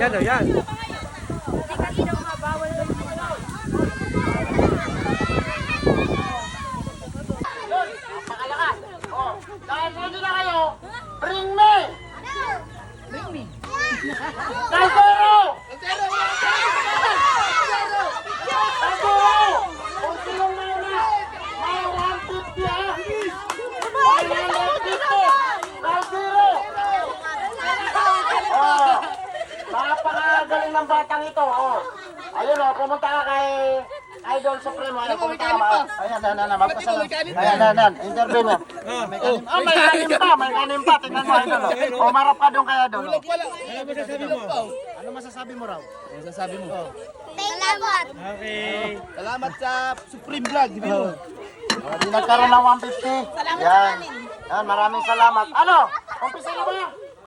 Yan o, yan. Hindi kasi daw mabawal daw muna. Napakalakas. Oh, dahil ready na kayo, bring me! Bring me. Caldero! Caldero! Kung sinong mauna, may 150 ha? May 150! Caldero! Oh, napakagaling ng batang ito. Oh. Ayun oh, pumunta ka kay Idol Supremo. Ayun, pumunta ka ba? Ayan, magpasalamat. Ayan, interview mo. May kanim pa. Tingnan mo, Idol. Oh, marap ka doon kay Idol. Ano masasabi mo raw? Masasabi mo. Salamat. Okay. Salamat sa Supreme Vlog. Di nagkaroon ng 150. Salamat Yan. Yan, maraming salamat. Ano? Umpisa na ba?